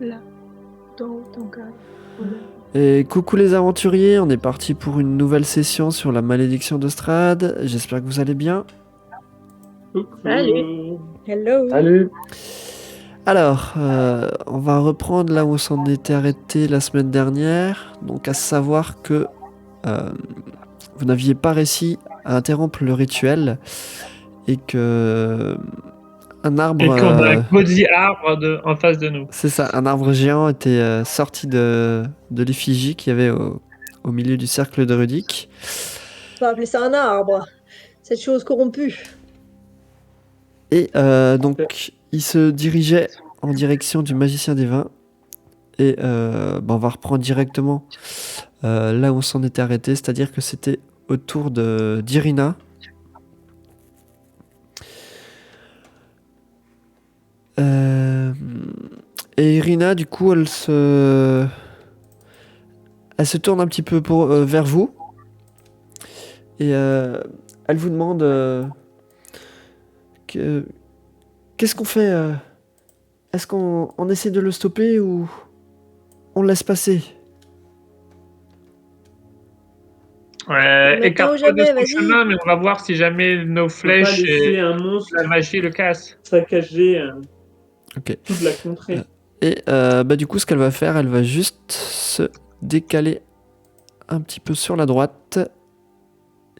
Là, dans ton cadre. Voilà. Et coucou les aventuriers, on est parti pour une nouvelle session sur la malédiction de Strahd. J'espère que vous allez bien. Salut. Hello. Salut. Alors, on va reprendre là où on s'en était arrêté la semaine dernière. Donc à savoir que vous n'aviez pas réussi à interrompre le rituel et que un arbre... Et qu'on a un maudit arbre en face de nous. C'est ça, un arbre géant était sorti de l'effigie qu'il y avait au milieu du cercle de Rudic. On va appeler ça un arbre. Cette chose corrompue. Et donc, il se dirigeait en direction du magicien des vins. Et on va reprendre directement là où on s'en était arrêté, c'est-à-dire que c'était au tour d'Irina. Et Irina, du coup, elle se tourne un petit peu vers vous. Et elle vous demande qu'est-ce qu'on fait Est-ce qu'on essaie de le stopper ou on le laisse passer? Maintenant Écarte-toi ou jamais, de son vas-y. chemin, mais on va voir si jamais nos Faut pas flèches laisser et un monstre la magie le cassent. saccager Ok. toute la contrée. Et du coup, ce qu'elle va faire, elle va juste se décaler un petit peu sur la droite.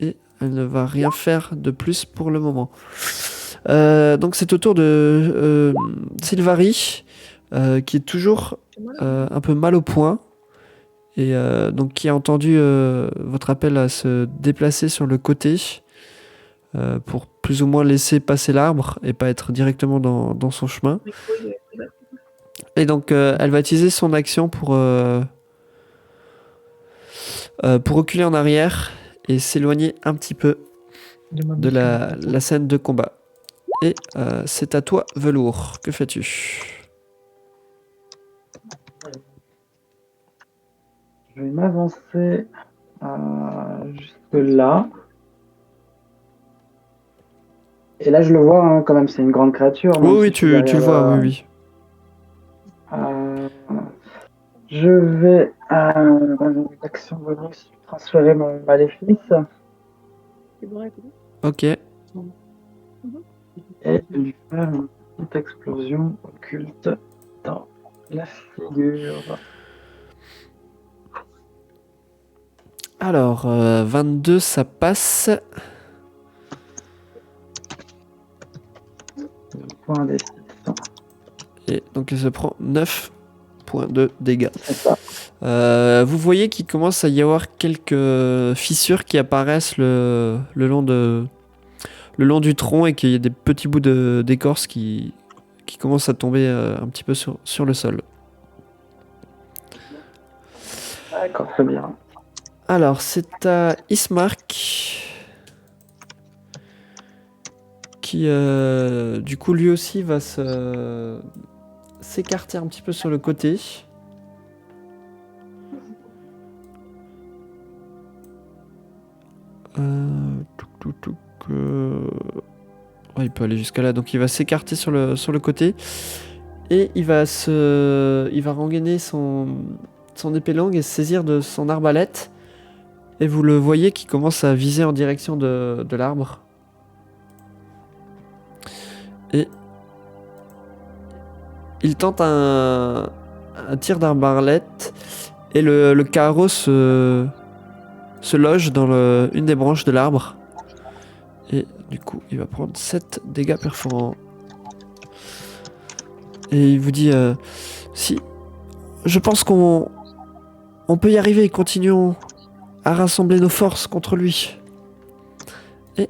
Et elle ne va rien faire de plus pour le moment. Donc c'est au tour de Sylvari, qui est toujours un peu mal au point. Et donc qui a entendu votre appel à se déplacer sur le côté pour plus ou moins laisser passer l'arbre et pas être directement dans son chemin. Et donc elle va utiliser son action pour reculer en arrière et s'éloigner un petit peu de la scène de combat. Et c'est à toi, Velours. Que fais-tu? Je vais m'avancer jusque là. Et là, je le vois quand même, c'est une grande créature. Oui, oui, tu le vois, oui, oui. Je vais, action bonus, transférer mon maléfice. Ok. Et lui faire une petite explosion occulte dans la figure. Alors, 22, ça passe. Point des 6. Et donc, elle se prend 9 points de dégâts. C'est ça. Vous voyez qu'il commence à y avoir quelques fissures qui apparaissent le long du tronc et qu'il y a des petits bouts d'écorce qui commencent à tomber un petit peu sur le sol. D'accord, très bien. Alors, c'est à Ismark qui, du coup, lui aussi va s'écarter un petit peu sur le côté. Ouais, il peut aller jusqu'à là, donc il va s'écarter sur le côté et il va rengainer son épée longue et se saisir de son arbalète. Et vous le voyez qui commence à viser en direction de l'arbre. Et il tente un tir d'arbalète et le carreau se loge dans une des branches de l'arbre. Et du coup, il va prendre 7 dégâts perforants. Et il vous dit si, je pense qu'on peut y arriver. Continuons à rassembler nos forces contre lui. Et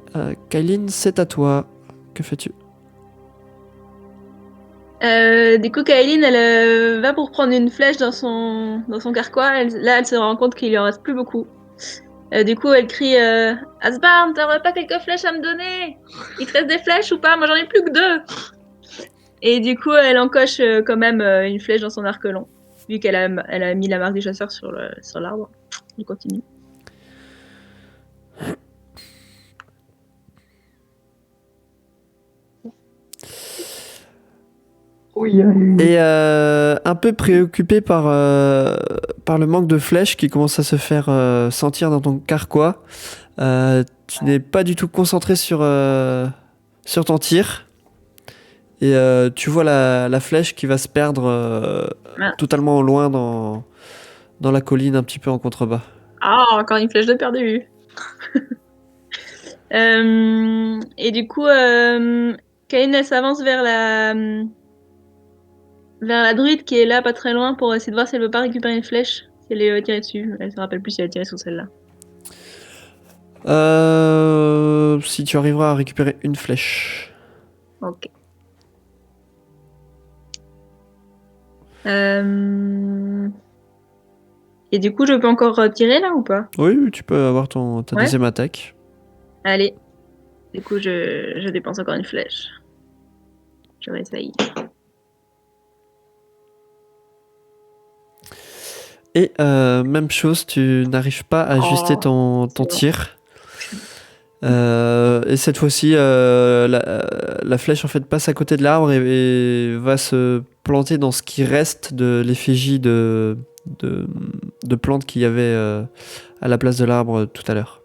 Kailin, c'est à toi. Que fais-tu? Du coup, Kaeline, elle va pour prendre une flèche dans son carquois. Là, elle se rend compte qu'il lui en reste plus beaucoup. Du coup, elle crie Asbarn, t'aurais pas quelques flèches à me donner? Il te reste des flèches ou pas? Moi, j'en ai plus que 2. Et du coup, elle encoche quand même une flèche dans son arc long, vu qu'elle a mis la marque du chasseur sur l'arbre. Il continue. Oui, Et un peu préoccupé par le manque de flèches qui commence à se faire sentir dans ton carquois, tu n'es pas du tout concentré sur ton tir. Et tu vois la flèche qui va se perdre Ah. totalement au loin dans la colline, un petit peu en contrebas. Ah, encore une flèche de perdu. Et du coup, Kaine, elle s'avance vers la druide qui est là, pas très loin, pour essayer de voir si elle veut pas récupérer une flèche. Si elle est tirée dessus. Elle se rappelle plus si elle a tiré sur celle-là. Si tu arriveras à récupérer une flèche. Ok. Euh, Et du coup, je peux encore tirer là ou pas? Oui, tu peux avoir ta Ouais. deuxième attaque. Allez. Du coup, je dépense encore une flèche. Je réessaye. Et même chose, tu n'arrives pas à ajuster ton c'est bon. tir. Et cette fois-ci, la flèche en fait passe à côté de l'arbre et va se planter dans ce qui reste de l'effigie de plantes qu'il y avait à la place de l'arbre tout à l'heure.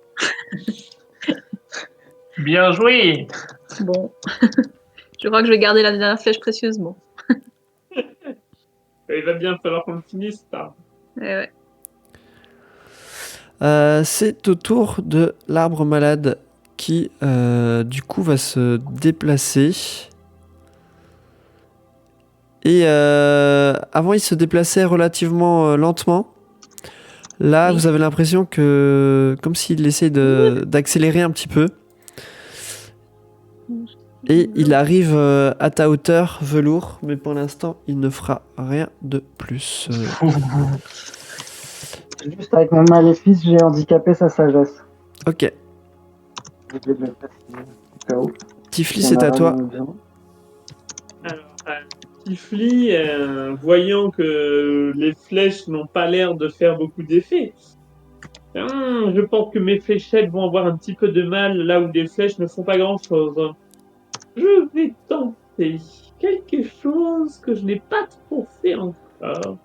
Bien joué. Bon. Je crois que je vais garder la dernière flèche précieusement. Il va bien falloir qu'on le finisse, ça. Ouais. C'est au tour de l'arbre malade qui, du coup, va se déplacer. Et avant, il se déplaçait relativement lentement. Là, Oui. vous avez l'impression que, comme s'il essaie d'accélérer un petit peu. Et il arrive à ta hauteur, velours, mais pour l'instant, il ne fera rien de plus. Juste avec mon maléfice, j'ai handicapé sa sagesse. Ok. Je vais le passer au cas où. Tiflis, Il y en c'est a à toi. vraiment besoin. Alors, Tifli, voyant que les flèches n'ont pas l'air de faire beaucoup d'effet, je pense que mes fléchettes vont avoir un petit peu de mal là où des flèches ne font pas grand-chose. Je vais tenter quelque chose que je n'ai pas trop fait encore.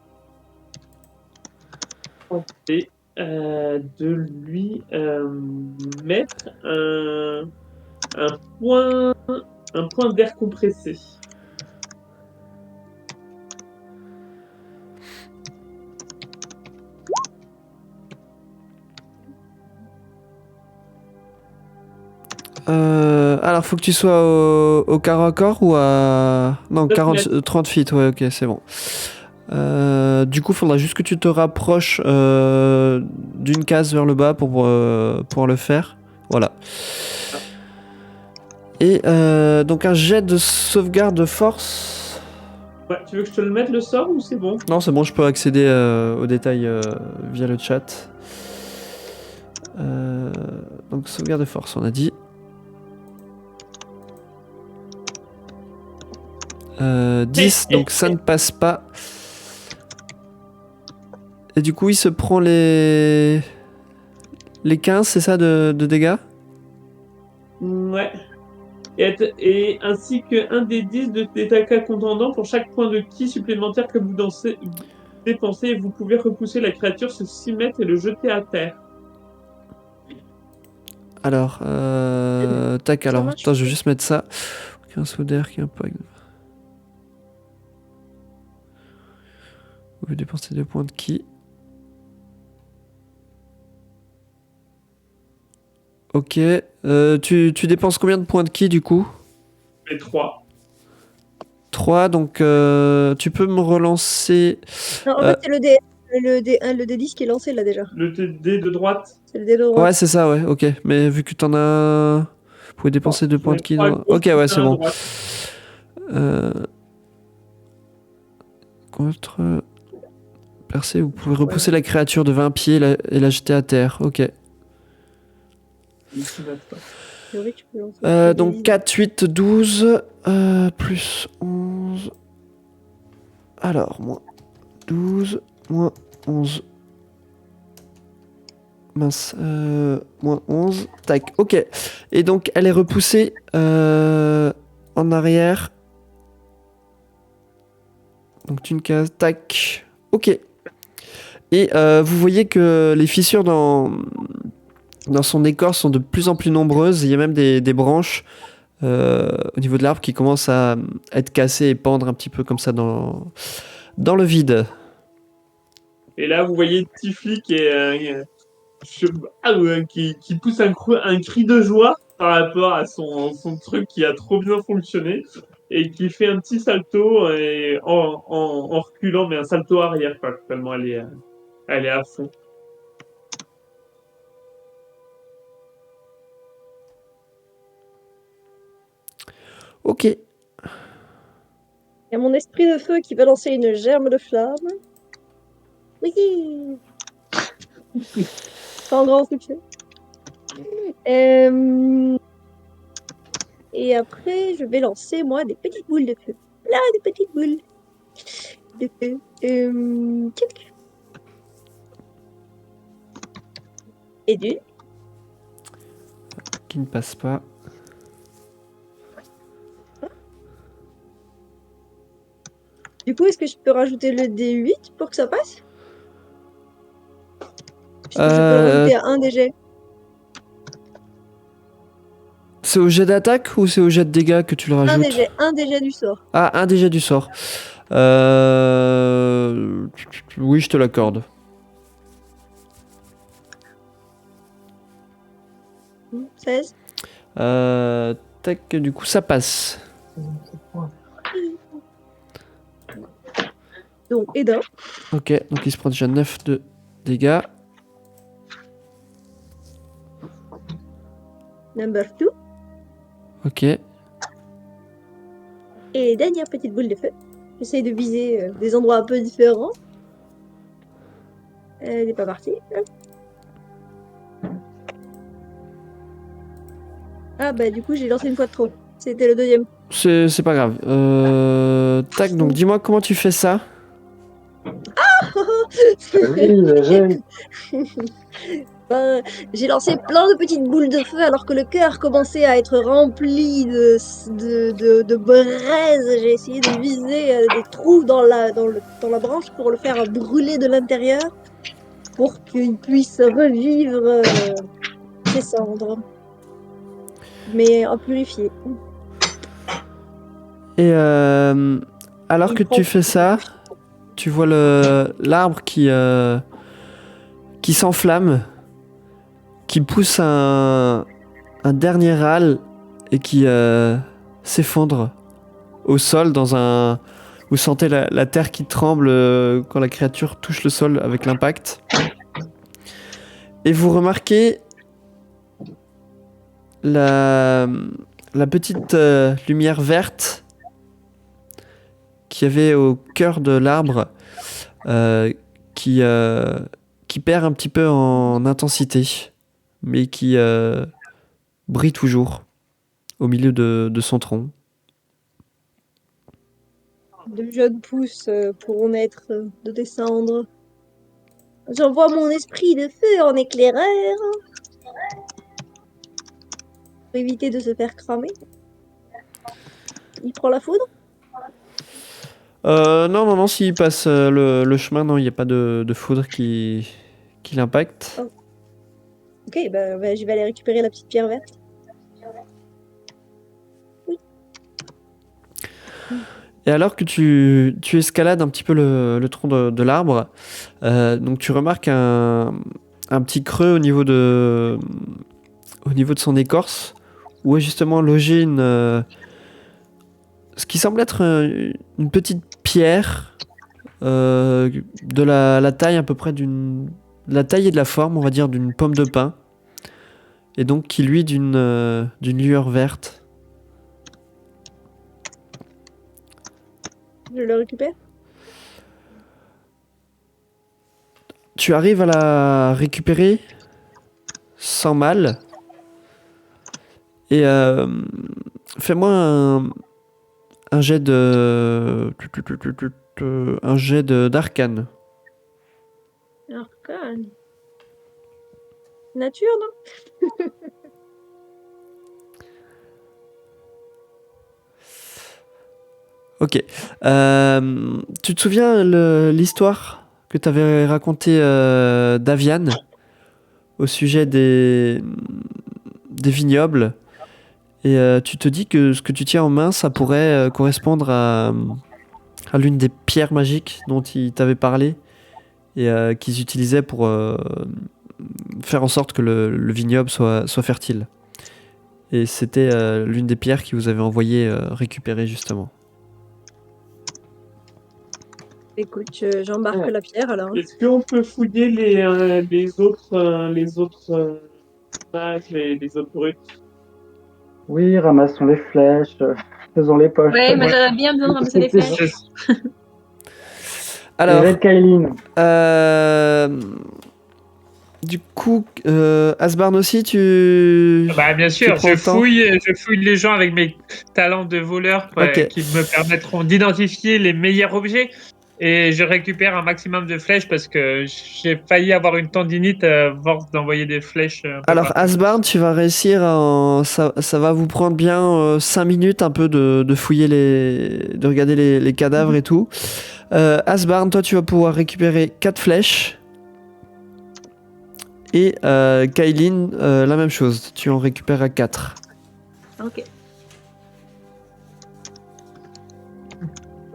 Tenter de lui mettre un point d'air compressé. Alors, faut que tu sois au corps à corps ou à... Non, 30 feet, ouais, ok, c'est bon. Du coup, faudra juste que tu te rapproches d'une case vers le bas pour le faire. Voilà. Et donc un jet de sauvegarde de force. Ouais, tu veux que je te le mette le sort ou c'est bon? Non, c'est bon, je peux accéder aux détails via le chat. Donc sauvegarde de force, on a dit. 10, donc ça ne passe pas. Et du coup, il se prend les 15, c'est ça, de dégâts? Ouais. Et ainsi qu'un des 10 de tes attaques contendants pour chaque point de ki supplémentaire que vous dépensez, vous pouvez repousser la créature sur 6 mètres et le jeter à terre. Alors, tac, alors, marche. attends, je vais juste mettre ça. Aucun saut d'air qui impact. Vous pouvez dépenser 2 points de ki. Ok. Tu dépenses combien de points de ki du coup? Les 3. 3, donc tu peux me relancer. Non, en fait, c'est le D10 qui est lancé là déjà. Le dé de droite. C'est le dé de droite. Ouais, c'est ça, ouais, ok. Mais vu que t'en as. Vous pouvez dépenser 2 points de ki. Ok, ouais, c'est bon. Contre. Percé, vous pouvez repousser la créature de 20 pieds et la jeter à terre. Ok. Théorie, tu peux lancer le Donc D10. 4, 8, 12. Plus 11. Alors, moins 12, moins 11. Mince. Moins 11. Tac, ok. Et donc, elle est repoussée en arrière. Donc une case, tac. Ok. Et vous voyez que les fissures dans son écorce sont de plus en plus nombreuses. Il y a même des branches au niveau de l'arbre qui commencent à être cassées et pendre un petit peu comme ça dans le vide. Et là, vous voyez Tifli qui est, je- qui pousse un cri de joie par rapport à son truc qui a trop bien fonctionné et qui fait un petit salto et en reculant, mais un salto arrière, quoi, tellement elle est à fond. Ok. Il y a mon esprit de feu qui va lancer une germe de flamme. Oui. Sans grand succès. Et après, je vais lancer, moi, des petites boules de feu. Là, des petites boules de feu. Tchic. Et d'une. Qui ne passe pas. Du coup, est-ce que je peux rajouter le D8 pour que ça passe? Puisque je peux le rajouter à un des jets. C'est au jet d'attaque ou c'est au jet de dégâts que tu le rajoutes? Un des jets du sort. Ah, un des jets du sort. Oui, je te l'accorde. 16. Tac, du coup, ça passe. Donc, et d'un. Ok, donc il se prend déjà 9 de dégâts. Number 2. Ok. Et dernière petite boule de feu. J'essaye de viser des endroits un peu différents. Elle n'est pas partie. Ah bah du coup j'ai lancé une fois de trop. C'était le deuxième. C'est pas grave. Tac, donc dis-moi comment tu fais ça. Oui, j'ai. Ben, j'ai lancé plein de petites boules de feu alors que le cœur commençait à être rempli de braises. J'ai essayé de viser des trous dans la branche pour le faire brûler de l'intérieur pour qu'il puisse revivre ses cendres. Mais en purifié. Et alors Il que prend- tu fais ça, tu vois l'arbre qui s'enflamme, qui pousse un dernier râle et qui s'effondre au sol dans un... Vous sentez la terre qui tremble quand la créature touche le sol avec l'impact. Et vous remarquez la petite lumière verte qu'il y avait au cœur de l'arbre euh, qui perd un petit peu en intensité, mais qui brille toujours au milieu de son tronc. De jeunes pousses pourront naître de tes cendres. J'envoie mon esprit de feu en éclaireur pour éviter de se faire cramer. Il prend la foudre. Non, s'il passe le chemin, non, il n'y a pas de foudre qui l'impacte. Oh. Ok, bah, je vais aller récupérer la petite pierre verte. Et alors que tu escalades un petit peu le tronc de l'arbre, donc tu remarques un petit creux au niveau de son écorce, où est justement logée ce qui semble être une petite pierre de la taille à peu près la taille et de la forme, on va dire, d'une pomme de pin, et donc qui luit d'une lueur verte. Je le récupère. Tu arrives à la récupérer sans mal. Et fais-moi un jet d'arcane. Arcane. Nature, non? Ok. Tu te souviens l'histoire que tu avais racontée d'Avian au sujet des vignobles et tu te dis que ce que tu tiens en main, ça pourrait correspondre à l'une des pierres magiques dont il t'avait parlé et qu'ils utilisaient pour faire en sorte que le vignoble soit fertile. Et c'était l'une des pierres qui vous avait envoyé récupérer justement. Écoute, j'embarque Ouais. la pierre alors. Est-ce qu'on peut fouiller les autres mages, les autres brutes? Oui, ramassons les flèches, faisons les poches. Ouais, mais j'aurais bien besoin de ramasser des flèches. Je- Alors, Et Kailin. du coup, Asbarn aussi, tu... Bah, bien sûr, prends le temps. je fouille les gens avec mes talents de voleur Ok. qui me permettront d'identifier les meilleurs objets. Et je récupère un maximum de flèches parce que j'ai failli avoir une tendinite à force d'envoyer des flèches. Un peu Alors, partout. Asbarn, tu vas réussir ça va vous prendre bien 5 minutes un peu de fouiller de regarder les cadavres et tout. Asbarn, toi, tu vas pouvoir récupérer 4 flèches. Et Kailin, la même chose. Tu en récupéreras 4. Ok.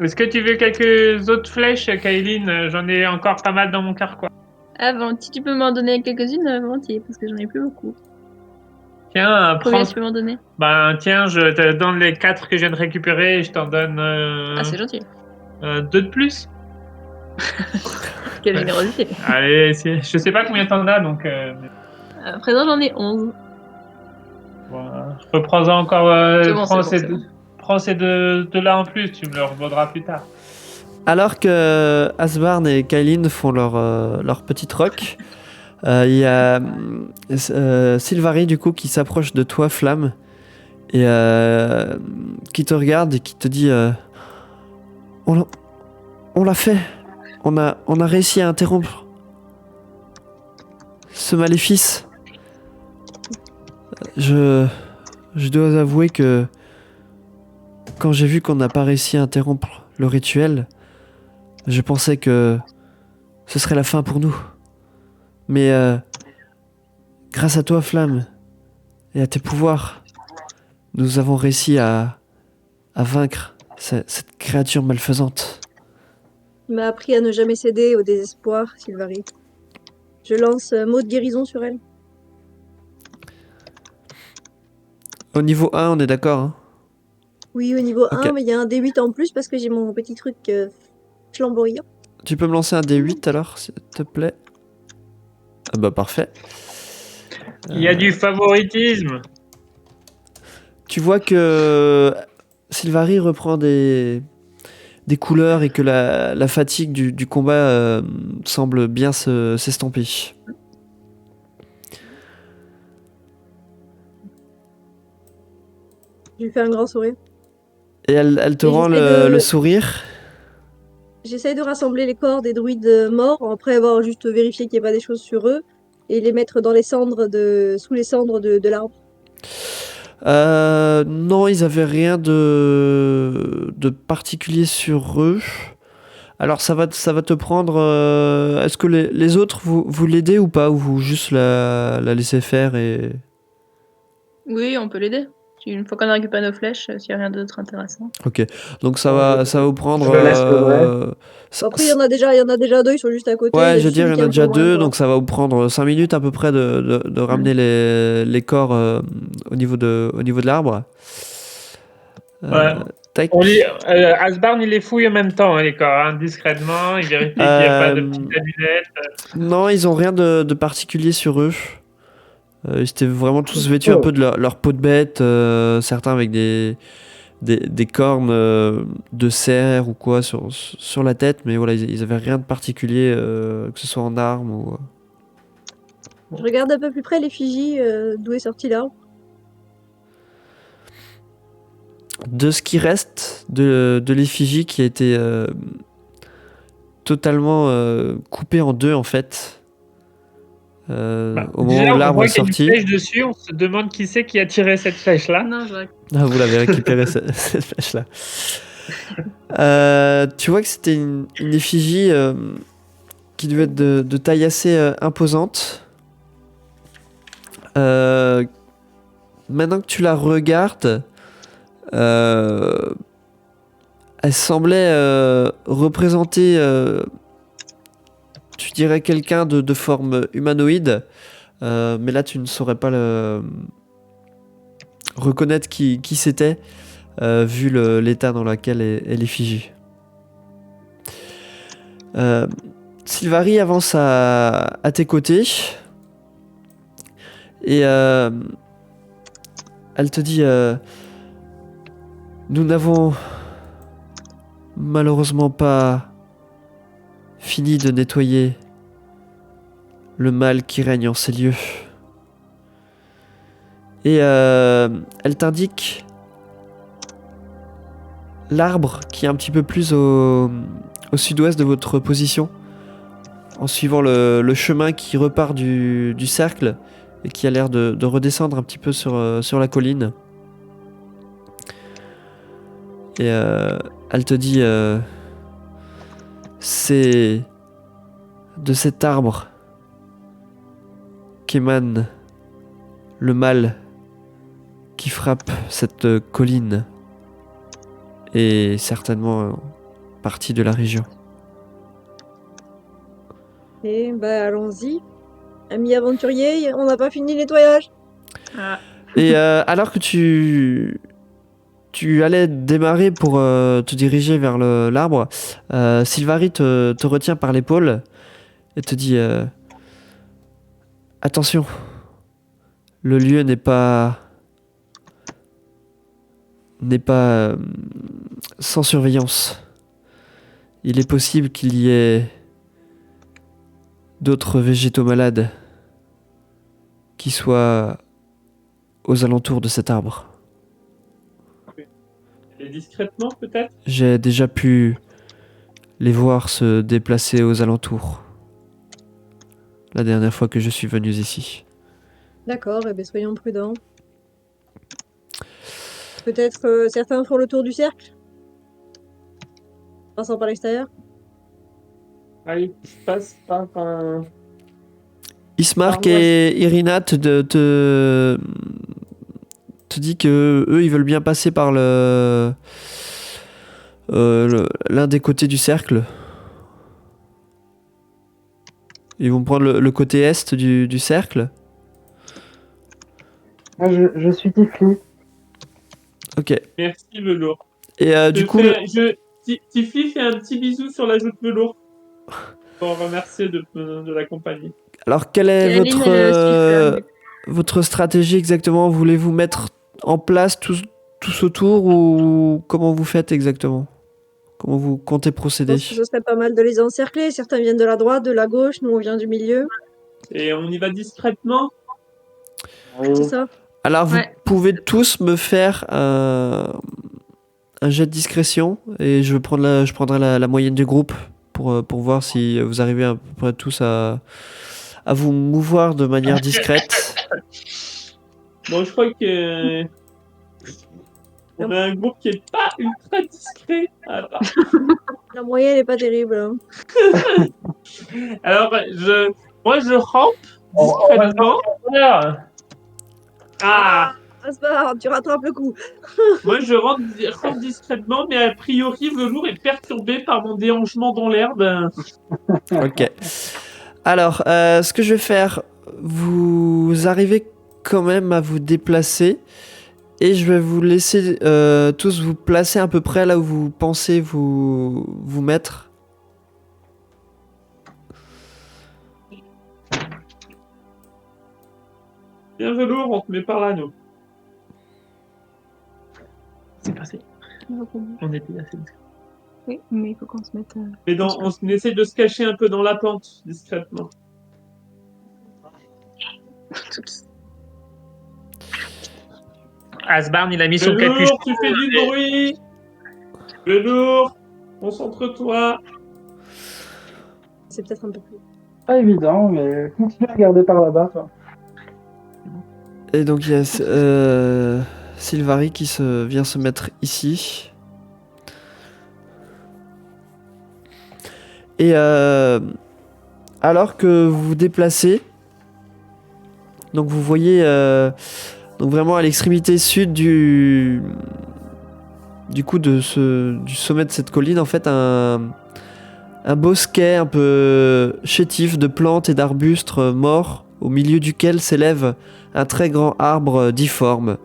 Est-ce que tu veux quelques autres flèches, Kailin? J'en ai encore pas mal dans mon carquois. Ah, volontiers, tu peux m'en donner quelques-unes, volontiers, parce que j'en ai plus beaucoup. Tiens, Combien prends. tu peux m'en donner? Ben, tiens, je te donne les 4 que je viens de récupérer et je t'en donne Ah, c'est gentil. 2 de plus. Quelle générosité. Allez, je sais pas combien t'en as, donc À présent, j'en ai 11. voilà. Reprends-en encore. C'est bon, Prends c'est bon. prends ces deux-là en plus, tu me le revaudras plus tard. Alors que Asbarn et Kailin font leur petite rock, il y a Sylvari du coup qui s'approche de toi, Flamme, et qui te regarde et qui te dit on l'a fait, on a réussi à interrompre ce maléfice. Je dois avouer que quand j'ai vu qu'on n'a pas réussi à interrompre le rituel, je pensais que ce serait la fin pour nous. Mais grâce à toi, Flamme, et à tes pouvoirs, nous avons réussi à vaincre cette créature malfaisante. Il m'a appris à ne jamais céder au désespoir, Sylvari. Je lance un mot de guérison sur elle. Au niveau 1, on est d'accord, hein? Oui, au niveau Ok. 1, mais il y a un D8 en plus parce que j'ai mon petit truc flamboyant. Tu peux me lancer un D8 alors, s'il te plaît? Ah bah parfait. Il y a du favoritisme. Tu vois que Sylvari reprend des couleurs et que la fatigue du combat semble bien s'estomper. Je lui fais un grand sourire. Et elle te Et rend j'essaie de- le sourire. J'essaye de rassembler les corps des druides morts après avoir juste vérifié qu'il n'y ait pas des choses sur eux et les mettre dans les cendres sous les cendres de l'arbre. Non, ils avaient rien de particulier sur eux. Alors ça va te prendre. Est-ce que les autres vous l'aidez ou pas, ou vous juste la laissez faire et. Oui, on peut l'aider. Une fois qu'on a récupéré nos flèches, s'il n'y a rien d'autre intéressant. Ok. Donc ça va vous prendre. Je le laisse le vrai. Après, il y en a déjà deux, ils sont juste à côté. Ouais, Il y a je veux juste dire, il celui y en a qui est un déjà peu loin, deux, quoi. donc ça va vous prendre 5 minutes à peu près de ramener les corps au niveau de l'arbre. Ouais. Tac. Asbarn, il les fouille en même temps, hein, les corps, hein, discrètement. Il vérifie qu'il n'y a pas de petites amulettes. Non, ils ont rien de particulier sur eux. Ils étaient vraiment tous vêtus un peu de leur peau de bête, certains avec des cornes de cerf ou quoi sur la tête, mais voilà, ils avaient rien de particulier, que ce soit en armes ou. Je regarde un peu plus près l'effigie d'où est sorti l'arbre. De ce qui reste de l'effigie qui a été totalement coupée en deux en fait. Au moment Déjà, où on l'arbre voit est qu'il y a une sorti. flèche dessus, on se demande qui c'est qui a tiré cette flèche-là. Non, je vois. Ah, vous l'avez récupéré cette flèche-là. Tu vois que c'était une effigie qui devait être de taille assez imposante. Maintenant que tu la regardes, elle semblait représenter, tu dirais, quelqu'un de forme humanoïde. Mais là, tu ne saurais pas reconnaître qui c'était, vu l'état dans lequel est l'effigie. Sylvari avance à tes côtés et elle te dit nous n'avons malheureusement pas fini de nettoyer le mal qui règne en ces lieux. Et elle t'indique l'arbre qui est un petit peu plus au sud-ouest de votre position, en suivant le chemin qui repart du cercle et qui a l'air de redescendre un petit peu sur la colline. Et elle te dit c'est de cet arbre qu'émane le mal qui frappe cette colline et certainement partie de la région. Et bah allons-y. Amis aventuriers, on n'a pas fini le nettoyage. Ah. Et alors que tu allais démarrer pour te diriger vers l'arbre, Sylvari te retient par l'épaule et te dit attention, le lieu n'est pas sans surveillance. Il est possible qu'il y ait d'autres végétaux malades qui soient aux alentours de cet arbre. Et discrètement, peut-être? J'ai déjà pu les voir se déplacer aux alentours la dernière fois que je suis venu ici. D'accord, eh bien soyons prudents. Peut-être certains font le tour du cercle, passant par l'extérieur. Allez, je passe par un... Ismark Ah, ouais. et Irina te dit que eux ils veulent bien passer par l'un des côtés du cercle. Ils vont prendre le côté est du cercle. Moi, je suis Tifli. Ok. Merci, Velours. Et du coup, Tiffy fait un petit bisou sur la joue de Velours pour remercier de l'accompagner. alors quelle est Kéline, elle suit, votre stratégie exactement? Voulez-vous mettre en place tous autour ou comment vous faites exactement? Comment vous comptez Je procéder? pense que ce serait pas mal de les encercler. Certains viennent de la droite, de la gauche, nous on vient du milieu. Et on y va discrètement. C'est ça. Alors vous Ouais. pouvez tous me faire un jet de discrétion et je prendrai la moyenne du groupe pour voir si vous arrivez à peu près tous à vous mouvoir de manière discrète. Bon, je crois que... on a un groupe qui est pas ultra discret. La moyenne est pas terrible. Hein. Alors, moi, je rampe discrètement. Ah, Ah, c'est pas grave, tu rattrapes le coup. moi, je rampe discrètement, mais a priori, Velours est perturbé par mon dérangement dans l'herbe. Ok. Alors, ce que je vais faire, vous arrivez quand même à vous déplacer et je vais vous laisser tous vous placer à peu près là où vous pensez vous mettre. Viens, Velours, on te met par là, nous. C'est passé. On était assez discret. Oui, mais il faut qu'on se mette. Mais on essaie de se cacher un peu dans la pente, discrètement. Asbarn, il a mis son Velours, capuchon. tu fais du bruit. Velours, concentre-toi. C'est peut-être un peu plus. Pas évident, mais continue à regarder par là-bas, toi. Et donc il y a Sylvari qui vient se mettre ici. Et alors que vous vous déplacez, donc vous voyez donc vraiment à l'extrémité sud du coup du sommet de cette colline, en fait, un bosquet un peu chétif de plantes et d'arbustes morts, au milieu duquel s'élève un très grand arbre difforme.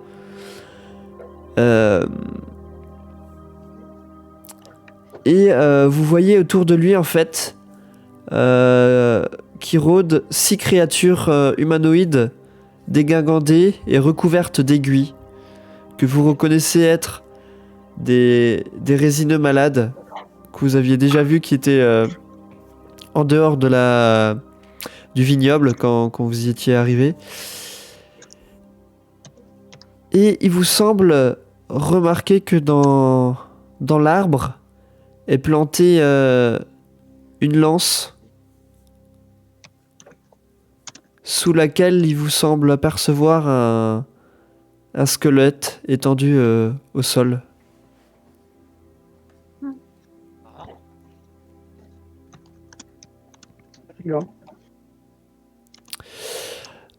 Et vous voyez autour de lui, en fait, qui rôdent 6 créatures humanoïdes dégingandées et recouvertes d'aiguilles, que vous reconnaissez être des résineux malades que vous aviez déjà vus, qui étaient en dehors du vignoble quand vous y étiez arrivé. Et il vous semble remarquer que dans l'arbre est plantée une lance sous laquelle il vous semble apercevoir un squelette étendu au sol.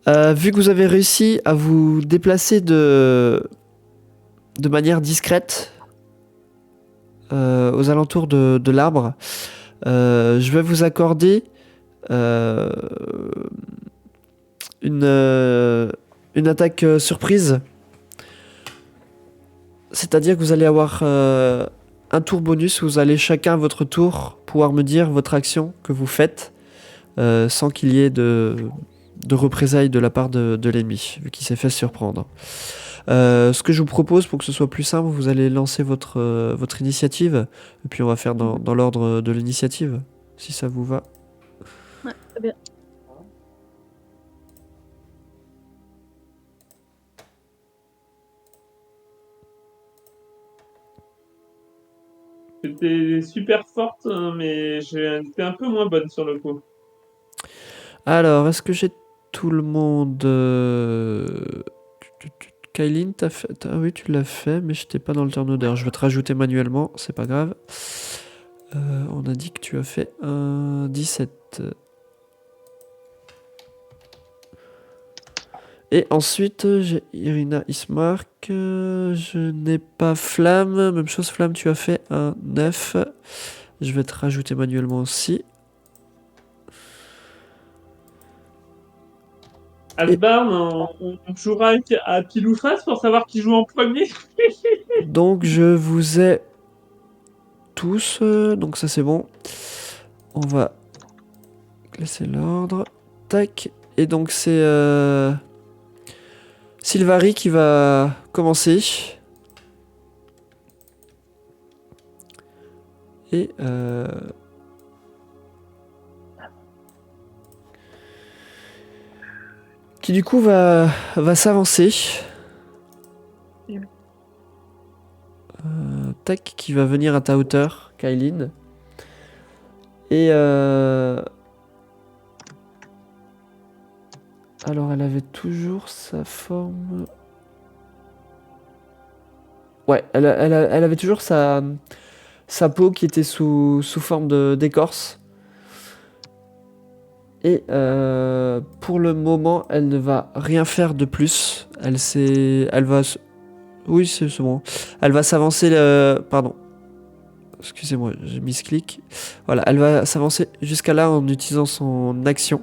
Vu que vous avez réussi à vous déplacer de manière discrète aux alentours de l'arbre, je vais vous accorder une attaque surprise. C'est-à-dire que vous allez avoir un tour bonus où vous allez chacun à votre tour pouvoir me dire votre action que vous faites sans qu'il y ait de représailles de la part de l'ennemi, vu qu'il s'est fait surprendre. Ce que je vous propose, pour que ce soit plus simple, vous allez lancer votre initiative, et puis on va faire dans l'ordre de l'initiative, si ça vous va. Ouais, très bien. C'était super forte, hein, mais j'étais un peu moins bonne sur le coup. Alors, est-ce que j'ai tout le monde Kylin, t'as fait... Ah oui, tu l'as fait, mais je n'étais pas dans le turn order. Je vais te rajouter manuellement, c'est pas grave. On a dit que tu as fait un 17. Et ensuite, j'ai Irina Ismark. Je n'ai pas Flamme. Même chose, Flamme, tu as fait un 9. Je vais te rajouter manuellement aussi. Asbarn, on jouera à pile ou face pour savoir qui joue en premier. Donc, je vous ai tous. Donc, ça, c'est bon. On va classer l'ordre. Tac. Et donc, c'est Sylvari qui va commencer. Et qui du coup va s'avancer. Tac, qui va venir à ta hauteur, Kylin. Et alors, elle avait toujours sa forme. Ouais, elle avait toujours sa peau qui était sous forme d'écorce. Et pour le moment, elle ne va rien faire de plus. Elle va... Oui, c'est bon. Elle va s'avancer... Pardon. Excusez-moi, j'ai mis ce clic. Voilà, elle va s'avancer jusqu'à là en utilisant son action.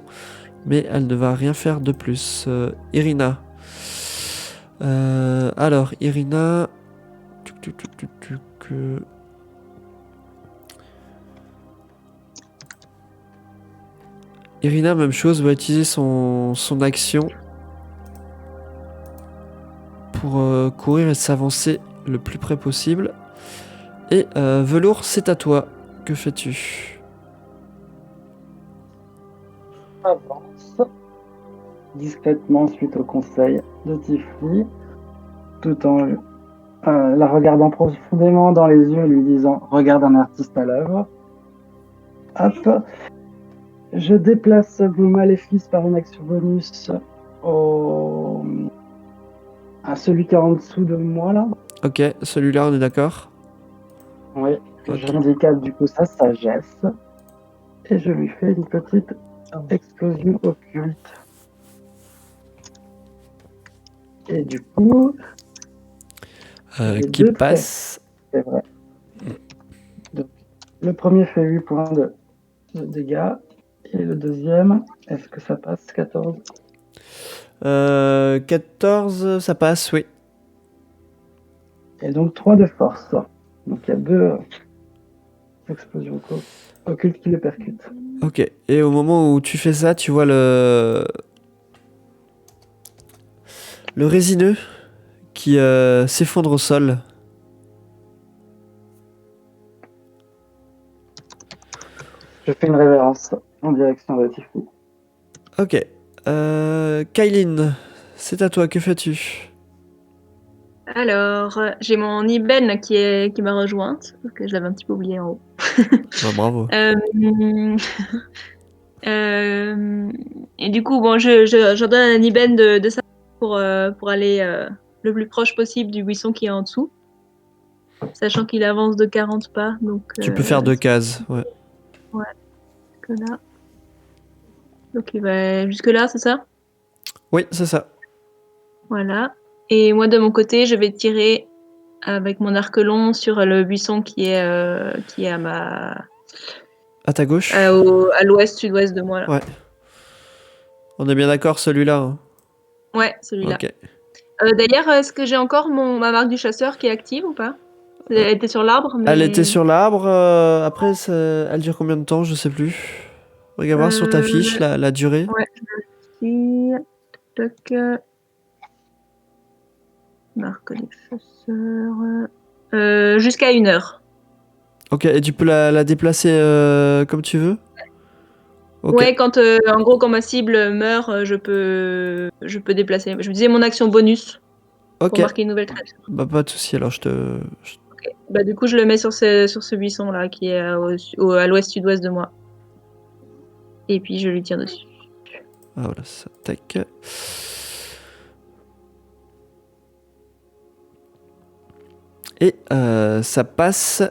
Mais elle ne va rien faire de plus. Irina. Alors, Irina... Irina, même chose, va utiliser son action pour courir et s'avancer le plus près possible. Et Velours, c'est à toi. Que fais-tu? Avance discrètement suite au conseil de Tifli, tout en la regardant profondément dans les yeux et lui disant « Regarde un artiste à l'œuvre ». Hop. Je déplace mon maléfice par une action bonus à celui qui est en dessous de moi là. Ok, celui-là, on est d'accord. Oui. Ok. Je handicap du coup sa sagesse. Et je lui fais une petite explosion occulte. Et du coup, j'ai Qui deux passe. c'est vrai. Donc, le premier fait 8 points de dégâts. Et le deuxième, est-ce que ça passe 14? 14, ça passe, oui. Et donc 3 de force. Donc il y a deux explosions occultes qui le percutent. Ok. Et au moment où tu fais ça, tu vois le résineux qui s'effondre au sol. Je fais une révérence en direction de Tifli. Ok. Kailin, c'est à toi, que fais-tu? Alors, j'ai mon Iben là, qui m'a rejointe, parce que je l'avais un petit peu oublié en haut. Bah, bravo. Euh, et du coup, bon, je donne un Iben de ça pour aller le plus proche possible du buisson qui est en dessous, sachant qu'il avance de 40 pas, donc Tu peux faire 2 cases, ouais. que là. Donc il va jusque là, c'est ça? Oui, c'est ça. Voilà. Et moi, de mon côté, je vais tirer avec mon arc long sur le buisson qui est À ta gauche? à l'ouest, sud-ouest de moi là. Ouais. On est bien d'accord, celui-là, hein. Ouais, celui-là. Ok. D'ailleurs, est-ce que j'ai encore ma marque du chasseur qui est active ou pas? Elle était sur l'arbre, mais. Elle était sur l'arbre. Après, elle dure combien de temps? Je sais plus. Regarde voir sur ta fiche la durée. Ouais, ici. Toc. Marque du chasseur. Jusqu'à 1 heure. Ok, et tu peux la déplacer comme tu veux? Ok. Ouais, quand en gros quand ma cible meurt, je peux déplacer. Je me disais mon action bonus Ok. pour marquer une nouvelle trace. Bah, pas de souci, alors Ok. Bah du coup je le mets sur ce buisson là qui est à l'ouest sud-ouest de moi. Et puis je lui tire dessus. Ah, voilà, ça. Tac. Et ça passe.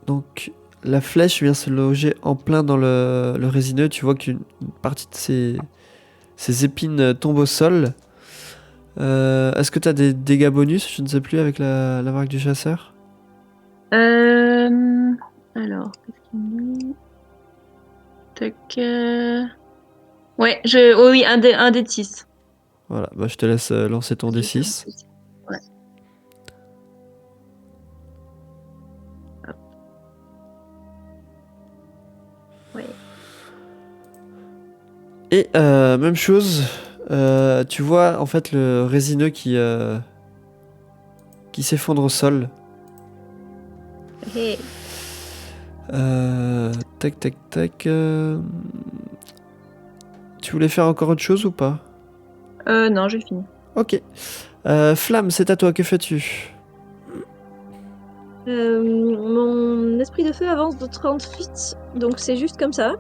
Donc, la flèche vient se loger en plein dans le résineux. Tu vois qu'une partie de ses épines tombe au sol. Est-ce que tu as des dégâts bonus? Je ne sais plus avec la marque du chasseur. Alors, qu'est-ce qu'il me dit? Tac. Ouais, oh oui, un dé de 6. Voilà, bah, je te laisse lancer ton D6. Ouais. Hop. Ouais. Et même chose, tu vois en fait le résineux qui s'effondre au sol. Hey. Tac tac tac. Tu voulais faire encore autre chose ou pas? Non, j'ai fini. Ok. Flamme, c'est à toi, que fais-tu? Mon esprit de feu avance de 30 feet, donc c'est juste comme ça.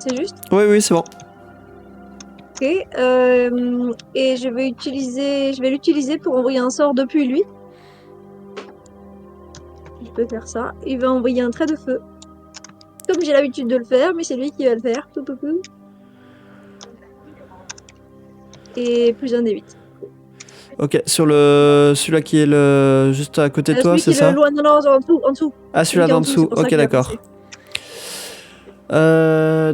C'est juste? Oui, oui, c'est bon. Ok. Et je vais l'utiliser pour envoyer un sort depuis lui. Je peux faire ça. Il va envoyer un trait de feu. Comme j'ai l'habitude de le faire, mais c'est lui qui va le faire. Pou, pou, pou. Et plus un des 8. Ok, sur celui-là qui est juste à côté de toi, Celui c'est qui est ça? le loin, non, en dessous. Ah, celui-là qui est d'en en dessous, dessous. c'est pour ça Ok, qu'il va d'accord. passer.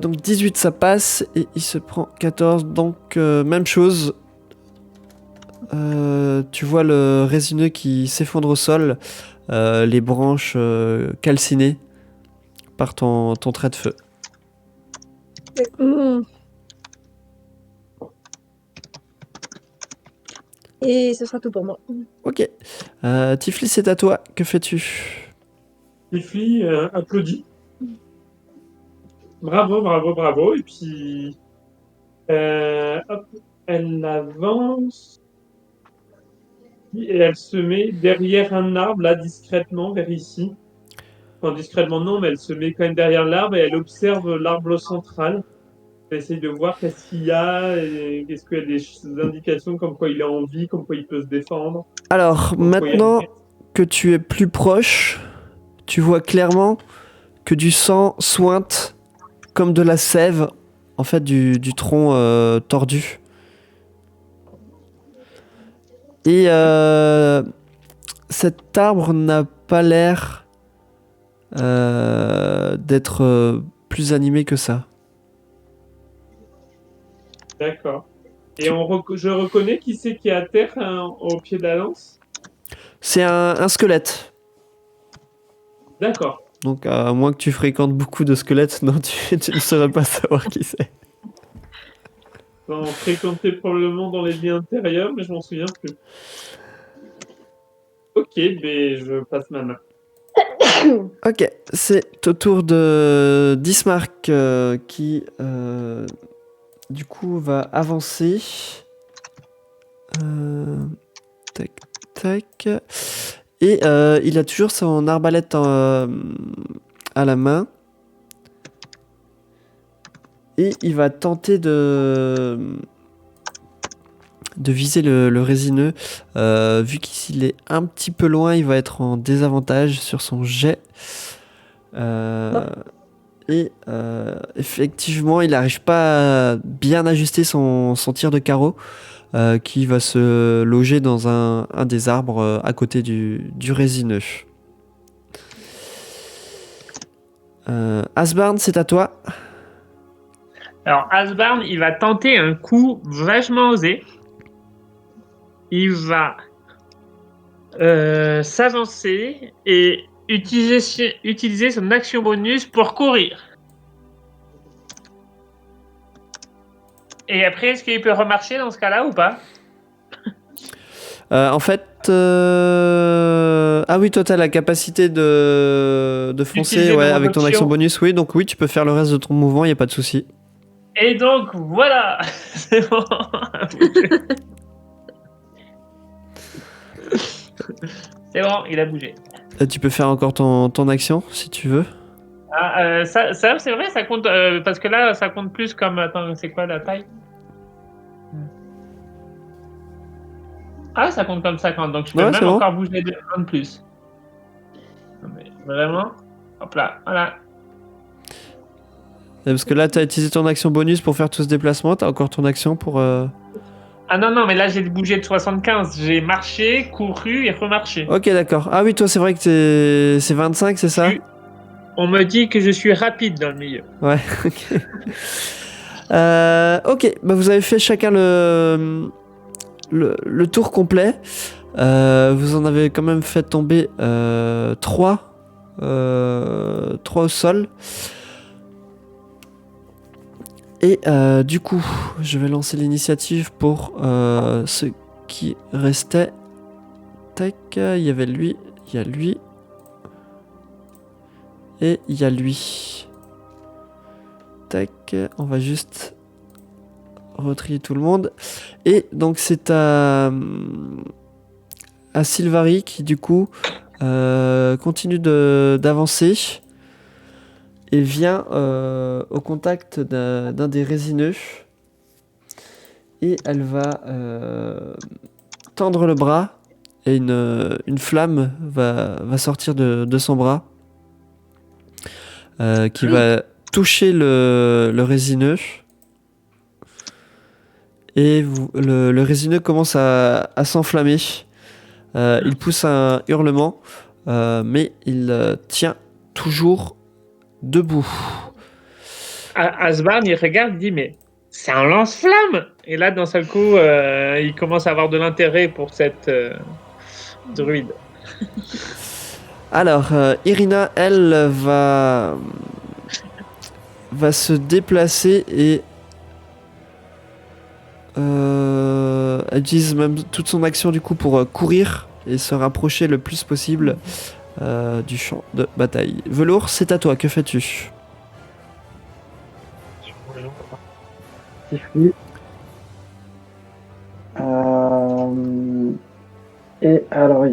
Donc 18 ça passe et il se prend 14. Donc même chose. Tu vois le résineux qui s'effondre au sol, les branches calcinées par ton trait de feu. Mmh. Et ce sera tout pour moi. Ok. Tiflis, c'est à toi. Que fais-tu? Tifli applaudit. Bravo, bravo, bravo. Et puis, hop, elle avance et elle se met derrière un arbre, là, discrètement, vers ici. Enfin, discrètement, non, mais elle se met quand même derrière l'arbre et elle observe l'arbre central. Essaye de voir qu'est-ce qu'il y a, et est-ce qu'il y a des indications comme quoi il est en vie, comme quoi il peut se défendre. Alors, Comme quoi il y a- maintenant que tu es plus proche, tu vois clairement que du sang sointe comme de la sève, en fait, du tronc tordu. Et cet arbre n'a pas l'air d'être plus animé que ça. D'accord. Et je reconnais qui c'est qui est à terre au pied de la lance. C'est un squelette. D'accord. Donc, à moins que tu fréquentes beaucoup de squelettes, non, tu ne saurais pas savoir qui c'est. On fréquentait probablement dans les liens intérieurs, mais je m'en souviens plus. Ok, mais je passe ma main. Ok, c'est au tour de Dismark qui, du coup, va avancer. Tac, tac. Et il a toujours son arbalète à la main. Et il va tenter de viser le résineux. Vu qu'il est un petit peu loin, il va être en désavantage sur son jet. Et effectivement, il n'arrive pas à bien ajuster son tir de carreau, qui va se loger dans un des arbres à côté du résineux. Asbarn, c'est à toi. Alors, Asbarn, il va tenter un coup vachement osé. Il va s'avancer et utiliser son action bonus pour courir. Et après, est-ce qu'il peut remarcher dans ce cas-là ou pas? En fait, ah oui, toi t'as la capacité de foncer, D'utiliser ouais, mon avec ton action. action bonus, oui, donc oui, tu peux faire le reste de ton mouvement, y a pas de souci. Et donc, voilà. C'est bon. C'est bon, il a bougé. Tu peux faire encore ton action si tu veux. Ah, ça c'est vrai, ça compte parce que là, ça compte plus comme. Attends, c'est quoi la taille? Ah, ça compte comme 50, donc je peux Ouais, même c'est bon. encore bouger un de plus. Non, mais vraiment, hop là, voilà. Parce que là, t'as utilisé ton action bonus pour faire tout ce déplacement, t'as encore ton action pour. Ah non, mais là j'ai bougé de 75. J'ai marché, couru et remarché. Ok, d'accord. Ah oui, toi, c'est vrai que c'est 25, c'est ça? On me dit que je suis rapide dans le milieu. Ouais, ok. Ok, bah vous avez fait chacun le tour complet. Vous en avez quand même fait tomber 3 au sol. Et du coup, je vais lancer l'initiative pour ceux qui restaient. Tac, il y avait lui, il y a lui. Et il y a lui. Tac, on va juste retrier tout le monde. Et donc c'est à Sylvari qui du coup continue d'avancer et vient au contact d'un des résineux. Et elle va tendre le bras et une flamme va sortir de son bras qui va toucher le résineux. Et le résineux commence à s'enflammer. Il pousse un hurlement, mais il tient toujours debout. Asbarn, il regarde, il dit mais c'est un lance-flamme. Et là, d'un seul coup, il commence à avoir de l'intérêt pour cette druide. Alors, Irina, elle va se déplacer et elle utilise même toute son action du coup pour courir et se rapprocher le plus possible du champ de bataille. Velours, c'est à toi, que fais-tu? Tifli. Et alors,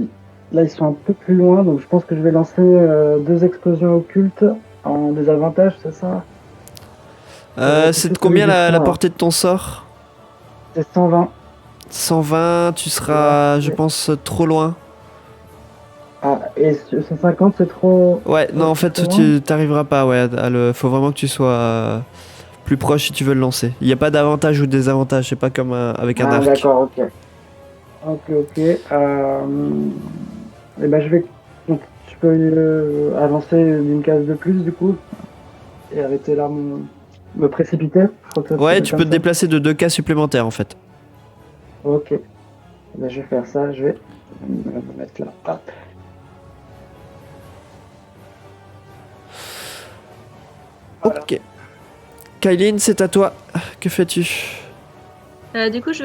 là, ils sont un peu plus loin, donc je pense que je vais lancer 2 explosions occultes en désavantage, c'est ça? C'est de combien la portée de ton sort? C'est 120. 120, tu seras, je pense, trop loin. Ah, et 150, c'est trop. Ouais, non, en fait, trop tu t'arriveras pas, ouais. Faut vraiment que tu sois plus proche si tu veux le lancer. Il n'y a pas d'avantage ou de désavantage, c'est pas comme avec un arc. D'accord, ok. Ok. Et ben, donc, je peux avancer d'une case de plus, du coup, et arrêter là, me précipiter. Je crois que ça Ouais, s'appelle tu comme peux te ça. déplacer de 2 cas supplémentaires, en fait. Ok. Ben, je vais faire ça, je vais me mettre là. Hop. Ok. Kylin, c'est à toi. Que fais-tu? Du coup, je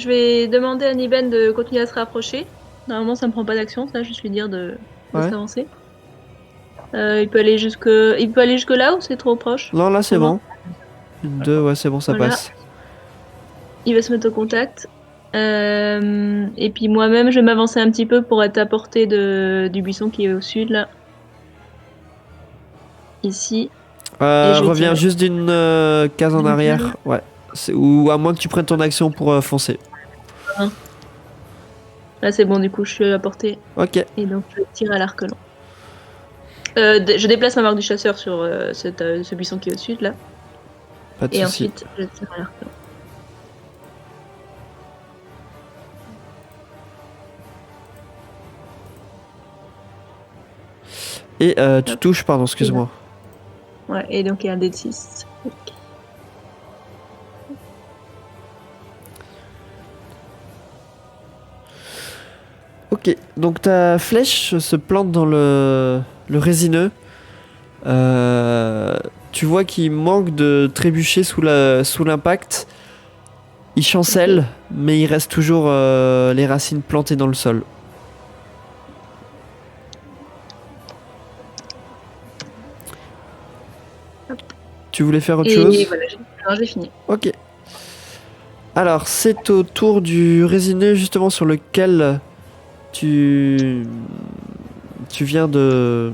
vais demander à Niben de continuer à se rapprocher. Normalement, ça me prend pas d'action, ça, juste lui dire de Ouais. s'avancer. Il peut aller jusque là ou c'est trop proche? Non, là, c'est Trop loin. bon. Une, deux, ouais, c'est bon, ça Voilà. passe. Il va se mettre au contact. Et puis moi-même, je vais m'avancer un petit peu pour être à portée du buisson qui est au sud, là. Ici. Et je vais Reviens tirer. juste d'une case en arrière. Ouais. Ou à moins que tu prennes ton action pour foncer. Là, c'est bon, du coup, je suis à portée. Ok. Et donc, je tire à l'arc long. Je déplace ma marque du chasseur sur ce buisson qui est au sud, là. Pas de Et soucis. ensuite, je tire à l'arc long. Et tu touches, pardon, excuse-moi. Ouais, et donc il y a un dé de 6. Ok, donc ta flèche se plante dans le résineux. Tu vois qu'il manque de trébucher sous l'impact. Il chancelle, mais il reste toujours les racines plantées dans le sol. Tu voulais faire autre chose? Et voilà, j'ai fini. Ok. Alors, c'est au tour du résineux justement sur lequel tu viens de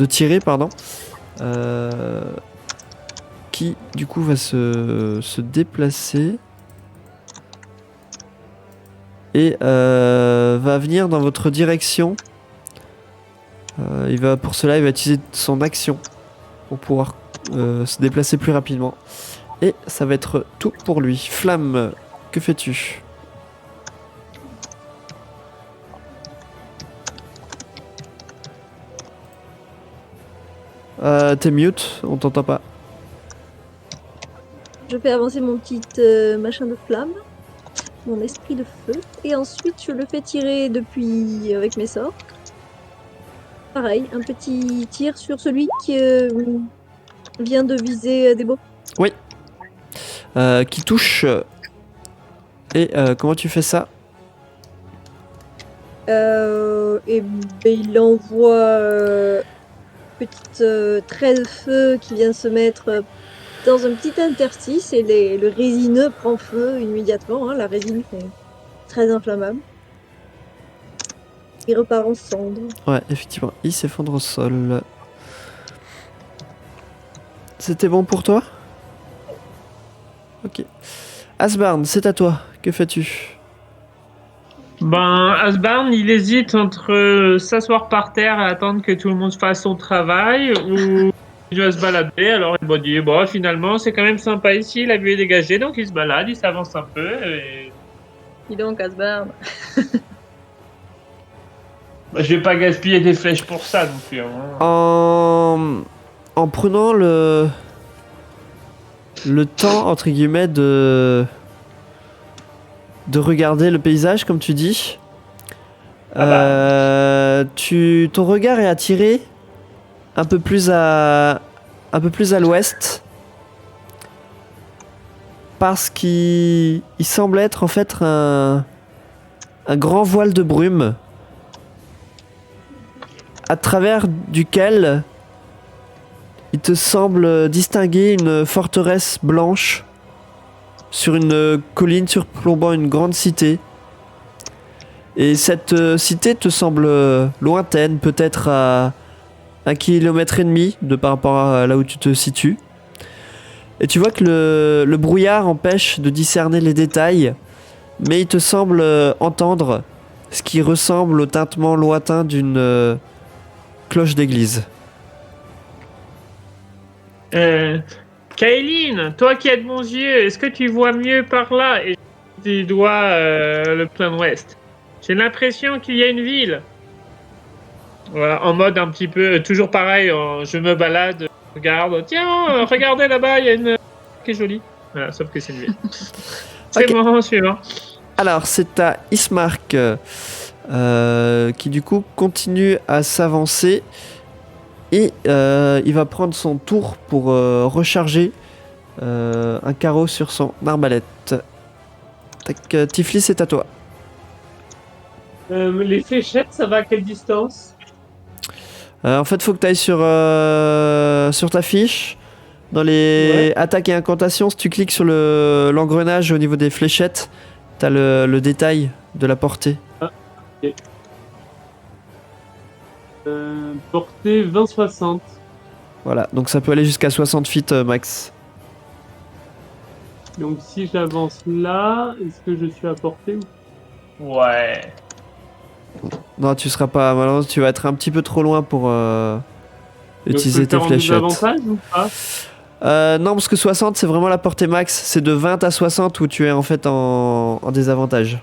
tirer, pardon. Qui du coup va se déplacer et va venir dans votre direction. Pour cela, il va utiliser son action pour pouvoir se déplacer plus rapidement. Et ça va être tout pour lui. Flamme, que fais-tu? T'es mute, on t'entend pas. Je fais avancer mon petit machin de flamme, mon esprit de feu, et ensuite je le fais tirer depuis avec mes sorts. Pareil, un petit tir sur celui qui vient de viser des beaux. Oui. Qui touche. Et comment tu fais ça? Et ben, il envoie petite trait de feu qui vient se mettre dans un petit interstice et le résineux prend feu immédiatement. Hein, la résine est très inflammable. Il repart en cendres. Ouais, effectivement, il s'effondre au sol. C'était bon pour toi? Ok. Asbarn, c'est à toi. Que fais-tu? Ben, Asbarn, il hésite entre s'asseoir par terre et attendre que tout le monde fasse son travail ou il va se balader. Alors il m'a dit, bon, finalement, c'est quand même sympa ici, la vue est dégagée, donc il se balade, il s'avance un peu. Et... Dis donc, Asbarn. Ben, je vais pas gaspiller des flèches pour ça non plus. Hein. En prenant le temps, entre guillemets, de regarder le paysage, comme tu dis, ton regard est attiré un peu plus à l'ouest, parce qu'il semble être en fait un grand voile de brume à travers duquel il te semble distinguer une forteresse blanche sur une colline surplombant une grande cité. Et cette cité te semble lointaine, peut-être à 1,5 km de par rapport à là où tu te situes. Et tu vois que le brouillard empêche de discerner les détails, mais il te semble entendre ce qui ressemble au tintement lointain d'une cloche d'église. Kaeline, toi qui as de bons yeux, est-ce que tu vois mieux par là? Et du doigt le plein ouest. J'ai l'impression qu'il y a une ville. Voilà, en mode un petit peu, toujours pareil, je me balade, je regarde, tiens, regardez là-bas, il y a une qui est jolie. Voilà, sauf que c'est une ville. C'est Ok. bon, suivant. Alors, c'est à Ismark qui du coup continue à s'avancer et il va prendre son tour pour recharger un carreau sur son arbalète. Tac, Tiflis, c'est à toi. Les fléchettes, ça va à quelle distance? En fait, faut que tu ailles sur ta fiche. Dans les attaques et incantations, si tu cliques sur l'engrenage au niveau des fléchettes, t'as le détail de la portée. Portée 20-60. Voilà, donc ça peut aller jusqu'à 60 feet max. Donc si j'avance là, est-ce que je suis à portée ou... Ouais. Non, tu seras pas. Malheureusement, tu vas être un petit peu trop loin pour Donc, utiliser je peux tes le faire en double fléchettes. avantage ou pas? Non, parce que 60, c'est vraiment la portée max. C'est de 20 à 60 où tu es en fait en désavantage.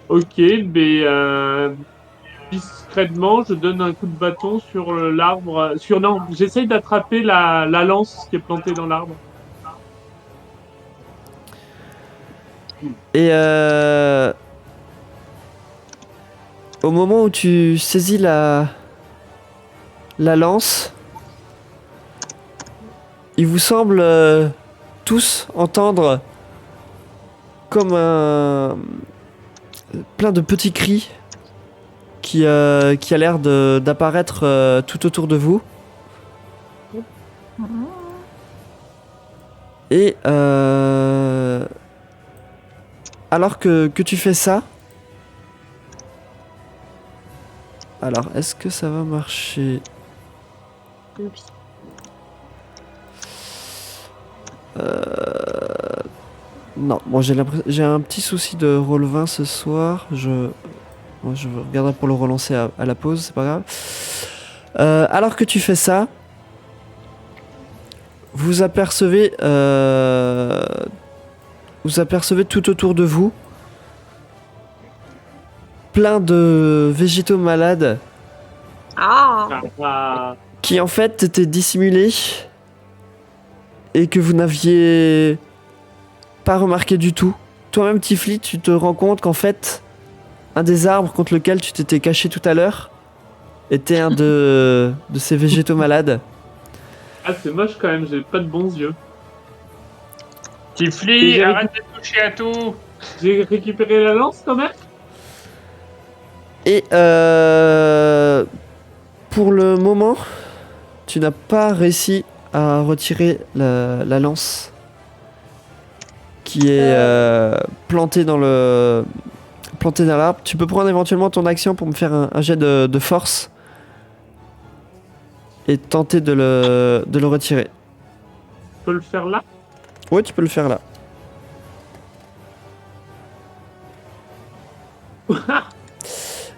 Ok, mais discrètement, je donne un coup de bâton sur l'arbre. Non, j'essaye d'attraper la lance qui est plantée dans l'arbre. Et au moment où tu saisis la lance, il vous semble tous entendre comme plein de petits cris qui a l'air d'apparaître tout autour de vous. Et alors que tu fais ça, alors est-ce que ça va marcher? Non, bon, j'ai un petit souci de roll 20 ce soir. Bon, je regarderai pour le relancer à la pause, c'est pas grave. Alors que tu fais ça, vous apercevez tout autour de vous plein de végétaux malades Ah qui en fait étaient dissimulés et que vous n'aviez pas remarqué du tout. Toi-même, Tifli, tu te rends compte qu'en fait, un des arbres contre lequel tu t'étais caché tout à l'heure était un de ces végétaux malades. Ah, c'est moche quand même, j'ai pas de bons yeux. Tifli, arrête de toucher à tout. J'ai récupéré la lance quand même. Et pour le moment, tu n'as pas réussi à retirer la lance qui est plantée dans l'arbre. Tu peux prendre éventuellement ton action pour me faire un jet de force et tenter de le retirer. Je peux le faire là. Oui, tu peux le faire là.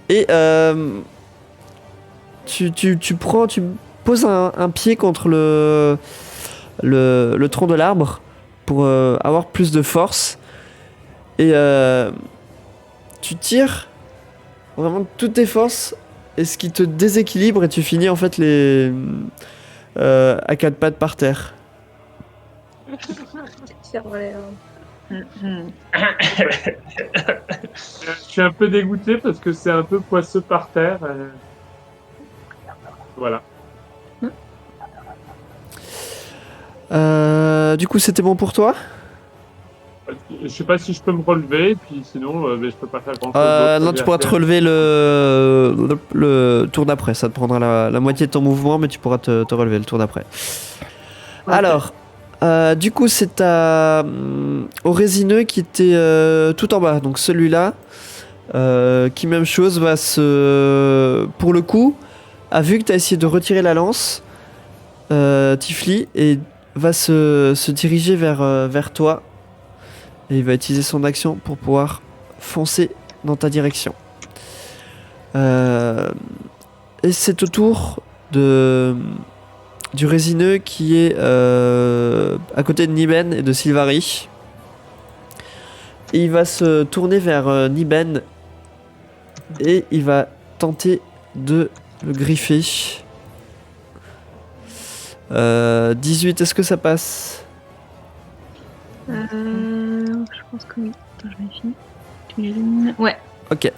Et tu poses un pied contre le tronc de l'arbre pour avoir plus de force. Et tu tires vraiment de toutes tes forces, et ce qui te déséquilibre, et tu finis en fait à quatre pattes par terre. Je suis un peu dégoûté parce que c'est un peu poisseux par terre. Voilà. Du coup, c'était bon pour toi? Je sais pas si je peux me relever, et puis sinon, je peux pas faire grand chose. Non, tu pourras te relever le tour d'après. Ça te prendra la moitié de ton mouvement, mais tu pourras te relever le tour d'après. Ok. Alors, du coup, c'est au résineux qui était tout en bas. Donc celui-là, qui même chose, va pour le coup, a vu que tu as essayé de retirer la lance, Tifli, et va se diriger vers toi. Et il va utiliser son action pour pouvoir foncer dans ta direction. Et c'est au tour du résineux qui est à côté de Niben et de Sylvari. Et il va se tourner vers Niben et il va tenter de le griffer. 18, est-ce que ça passe? Je pense que oui. Attends, je vérifie. Ouais. Ok.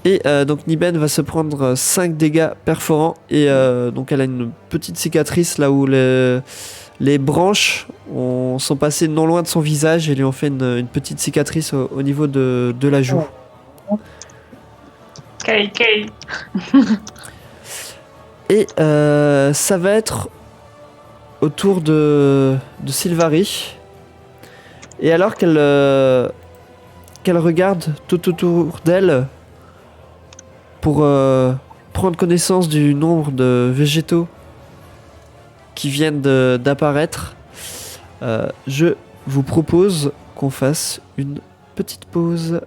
Et donc Niben va se prendre 5 dégâts perforants et donc elle a une petite cicatrice là où les branches sont passées non loin de son visage et lui ont fait une petite cicatrice au niveau de la joue. Kay. Et ça va être au tour de Sylvari. Et alors qu'elle regarde tout autour d'elle pour prendre connaissance du nombre de végétaux qui viennent d'apparaître, je vous propose qu'on fasse une petite pause.